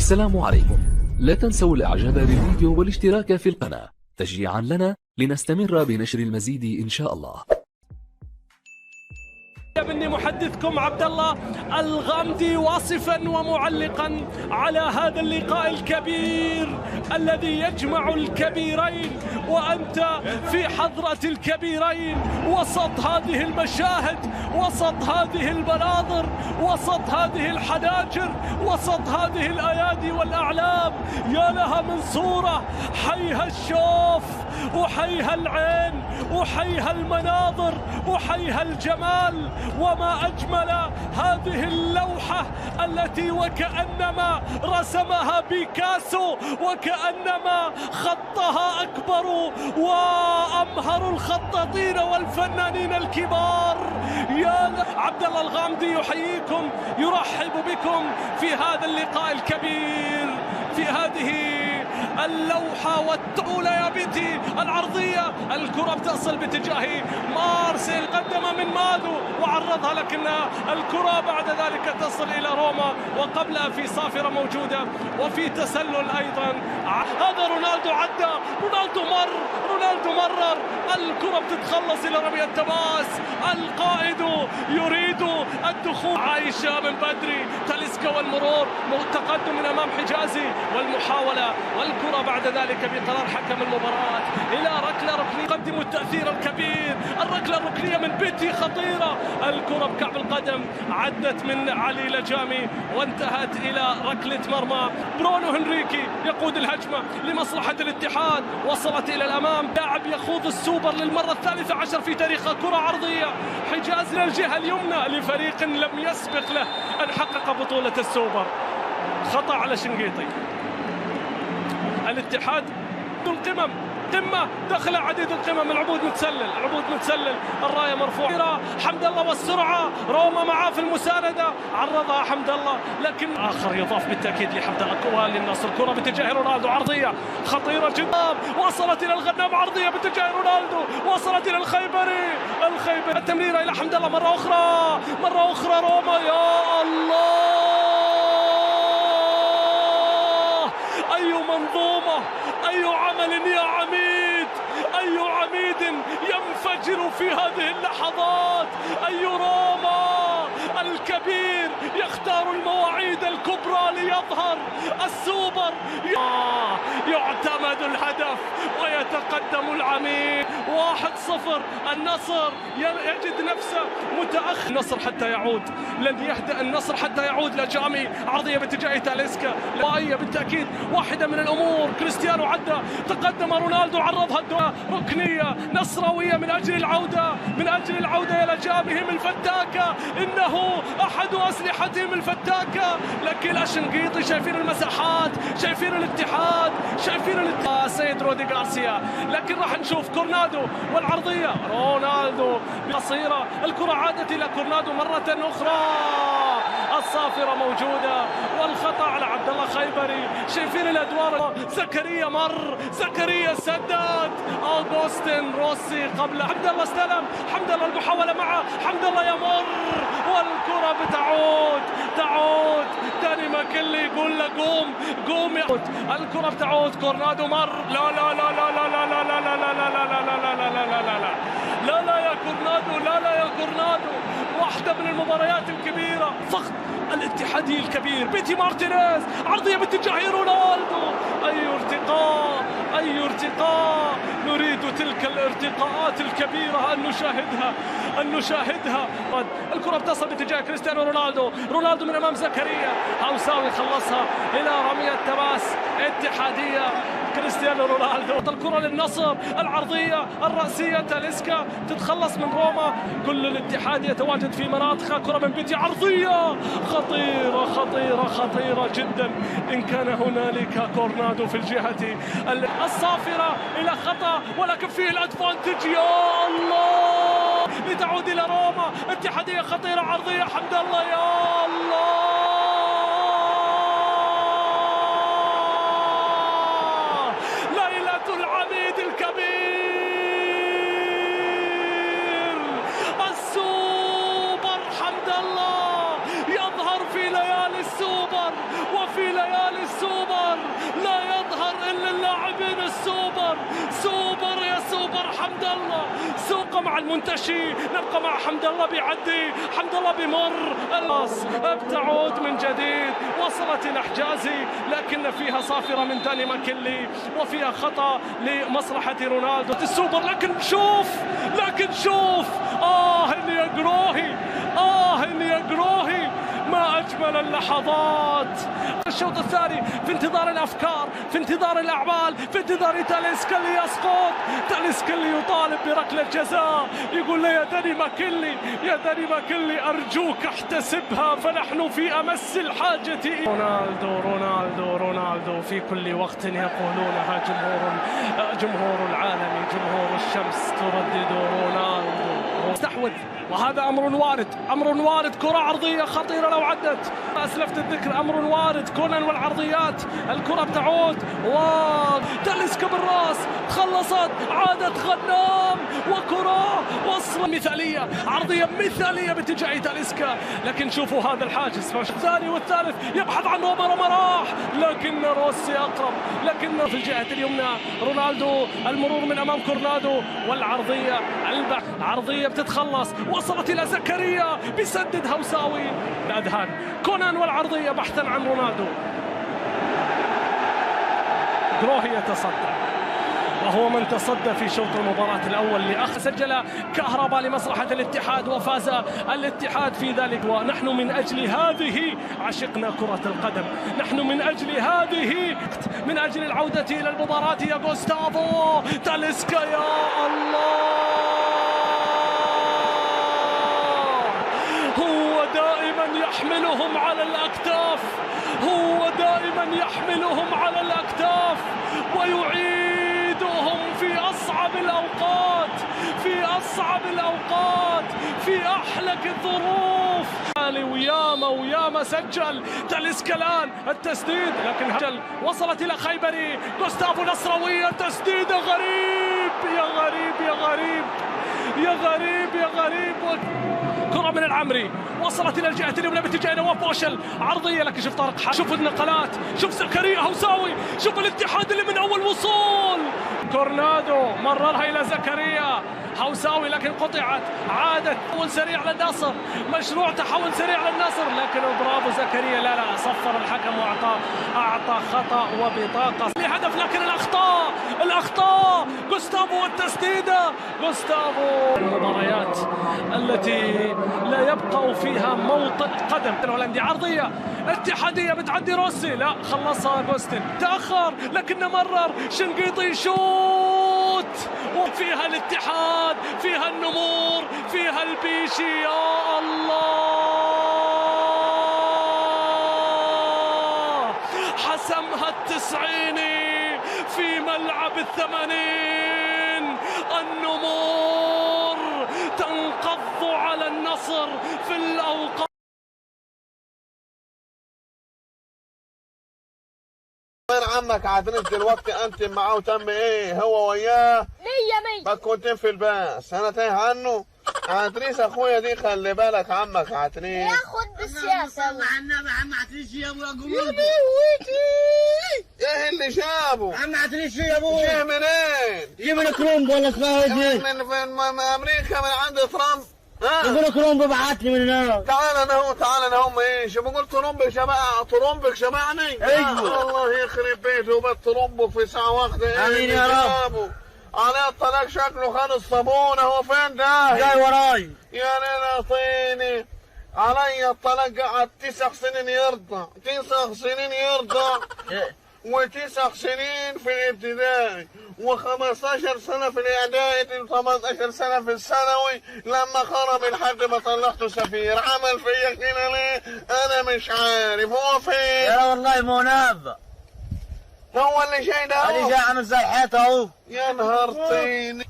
السلام عليكم. لا تنسوا الاعجاب بالفيديو والاشتراك في القناة تشجيعا لنا لنستمر بنشر المزيد ان شاء الله. مني محدثكم عبد الله الغامدي واصفا ومعلقا على هذا اللقاء الكبير الذي يجمع الكبيرين، وأنت في حضرة الكبيرين وسط هذه المشاهد، وسط هذه المناظر، وسط هذه الحناجر، وسط هذه الأيادي والأعلام. يا لها من صورة، حيها الشوف وحيها العين وحيها المناظر وحيها الجمال. وما أجمل هذه اللوحة التي وكأنما رسمها بيكاسو، وكأنما خطها أكبر وأمهر الخطاطين والفنانين الكبار. يا عبد الله الغامدي يحييكم، يرحب بكم في هذا اللقاء الكبير، في هذه اللوحة والتولة يا بيتي العرضية. الكرة بتصل باتجاه مارسيل، قدم من مادو وعرضها، لكن الكرة بعد ذلك تصل إلى روما، وقبلها في صافرة موجودة وفي تسلل أيضا. هذا رونالدو عدى، رونالدو مرر، الكرة بتتخلص إلى رمي التماس. القائد يريد الدخول، عايشة من بدري، تاليسكا والمرور، تقدم من أمام حجازي والمحاولة، والكرة بعد ذلك بقرار حكم المباراة إلى ركلة ركنية تقدم التأثير الكبير. الركلة الركنية من بيتي خطيرة، الكرة بكعب القدم عدت من علي لجامي وانتهت إلى ركلة مرمى. برونو هنريكي يقود الهجمة لمصلحة الاتحاد، وصلت إلى الأمام. لاعب يخوض السوبر للمرة 13 في تاريخه، كرة عرضية، حجاز للجهة اليمنى لفريق لم يسبق له أن حقق بطولة السوبر. خطأ على شنقيطي. الاتحاد القمم، قمة دخل عديد القمم، العبود متسلل، الراية مرفوعة. حمد الله والسرعة، روما معاه في المساندة، عرضها حمد الله، لكن آخر يضاف بالتأكيد لحمد الله. كرة للنصر، كرة باتجاه رونالدو، عرضية خطيرة جدا، وصلت إلى الغنام، عرضية باتجاه رونالدو، وصلت إلى الخيبري، التمريرة إلى حمد الله مرة أخرى روما. يا الله، أي منظومة، أي عمل يا عميد، أي عميد ينفجر في هذه اللحظات. أي روما الكبير يختار المواعيد الكبرى ليظهر السوبر. يعتمد الهدف ويتقدم العميد 1-0. النصر يجد نفسه متأخر، النصر حتى يعود، لن يهدأ النصر حتى يعود. لجامي، عرضية باتجاه تاليسكا، بالتأكيد واحدة من الأمور. كريستيانو عدى، تقدم رونالدو، عرضها ركنية نصراوية من أجل العودة إلى جامهم الفتاكة. إنه أحد أسلحتهم الفتاكة، لكن الشنقيطي شايفين المساحات، شايفين الاتحاد، سيد رودي غارسيا. لكن راح نشوف كورنادو والعرضية، رونالدو قصيرة، الكرة عادت إلى كورنادو مرة أخرى. الصافرة موجودة، والخطأ على عبد الله خيبري. شايفين الأدوار، زكريا سدد، أوغوستين روسي قبل حمد الله، استلم حمد الله، المحاولة معه حمد الله، يمر والكرة بتعود. داني ماكلي يقول له قوم يعود، الكرة بتعود. كورنادو مر، لا يا كورنادو، واحدة من المباريات الكبيرة. ضغط الاتحادي الكبير، بيتي مارتينيز، عرضية باتجاه رونالدو. أي ارتقاء، نريد تلك الارتقاءات الكبيرة أن نشاهدها. الكرة بتصل باتجاه كريستيانو رونالدو من أمام زكريا، هاوساوي خلصها إلى رمية تماس اتحادية. كريستيانو رونالدو، الكرة للنصر، العرضية الرأسية، تاليسكا تتخلص من روما. كل الاتحاد يتواجد في مناطقه. كرة من بيتي، عرضية خطيرة جدا، إن كان هنالك كورنادو في الجهة الصافرة إلى خطأ، ولكن فيه الأدفانتج. يا الله، لتعود إلى روما. اتحادية خطيرة، عرضية حمد الله، يا الله، العميد الكبير، السوبر. حمد الله يظهر في ليالي السوبر وفي ليالي السوبر، سوبر يا سوبر حمد الله، سوق مع المنتشي، نبقى مع حمد الله بيعدي، حمد الله بيمر، الراس بتعود من جديد، وصلت إلى حجازي لكن فيها صافرة من داني ماكيلي وفيها خطأ لمصلحة رونالدو. السوبر لكن شوف إني يا جروهي، إني يا جروهي، ما أجمل اللحظات. الشوط الثاني في انتظار الأفكار، في انتظار الأعمال، في انتظار تاليسكا اللي يسقط، تاليسكا اللي يطالب بركلة جزاء، يقول له يا داني ماكيلي، يا داني ماكيلي أرجوك احتسبها فنحن في أمس الحاجة. رونالدو رونالدو رونالدو في كل وقت يقولونها جمهور العالم، جمهور الشمس تردد رونالدو. استحوذ وهذا أمر وارد، كرة عرضية خطيرة لو عدت، أسلفت الذكر، أمر وارد، كونان والعرضيات، الكرة بتعود وتاليسكا بالراس، تخلصت، عادت غنام وكرة وصل مثالية، عرضية مثالية باتجاه تاليسكا، لكن شوفوا هذا الحاجز، الثاني والثالث يبحث عن روما راح، لكن روسي أقرب، لكن في الجهة اليمنى رونالدو، المرور من أمام كورنادو والعرضية، عرضية بتتخلص، وصلت إلى زكريا بيسدد هوساوي الأذهان، كونان والعرضية بحثا عن رونالدو. جروهي يتصدى وهو من تصدى في شوط المباراة الأول سجل كهربا لمصلحة الاتحاد وفاز الاتحاد في ذلك. ونحن من أجل هذه عشقنا كرة القدم، نحن من أجل العودة إلى المباراة يا غوستافو تاليسكا. يا الله، هو دائما يحملهم على الأكتاف، ويعيدهم في أصعب الأوقات، في أحلك الظروف. وياما سجل تاليسكا الآن التسديد، لكن هجل وصلت إلى خيبري، غوستافو نصراوية، تسديد غريب كرة من العمري وصلت إلى الجهة اليمنى باتجاه نواف بوشل، عرضية لكن شوف طارق، شوف النقلات، شوف زكريا هوساوي، شوف الاتحاد اللي من أول وصول، كورنادو مررها إلى زكريا هوساوي لكن قطعت، عادت تحول سريع للنصر، مشروع تحول سريع للنصر، لكن برافو زكريا، لا صفر الحكم وأعطى خطأ وبطاقة لهدف، لكن الأخطاء غوستافو والتسديدة، غوستافو المباريات التي لا يبقى فيها موطئ قدم. الهولندي عرضية اتحادية بتعدي روسي، لا خلصها غوستن، تأخر لكنه مرر، شنقيطي شوت، وفيها الاتحاد، فيها النمور، فيها البيشي. يا الله، حسمها التسعيني في ملعب الثمانين، النمور تنقض على النصر في الأوقات. وين عمك عدنيس دلوقتي؟ انت معاه وتم ايه هو وياه؟ 100 ما كنتين في الباس، انا تايه عنه. عدنيس اخويا دي خلي بالك، عمك عدنيس ياخد بالسياسة. عم عدنيس يا ابو يا ايه اللي جابه؟ عم عدنيس يا ابو جه منين؟ جيب لك كرومب ولا اسمها ايه؟ من امريكا، من عند ترامب. يقول لك كرومب بعتني من هناك. تعال انا هم ايش بقول؟ طرمبك شبعني. ايوه الله يخرب بيته وبالطرمبك في ساعه واحده. امين يا رب. على الطلاق شكله خد الصابون، هو فين ده؟ جاي وراي يا ليلى طيني، علي الطلاق قعد 9 سنين يرضع، 9 سنين يرضع، و9 سنين في الابتدائي، و15 سنة في الإعدادي، و18 سنة في الثانوي، لما خرب لحد ما طلعته سفير. عمل فيا كده ليه؟ أنا مش عارف. هو فين؟ يا والله مو نافع. هو اللي جاي ده؟ اللي جاي عامل زي الحيط أهو. يا نهار طيني.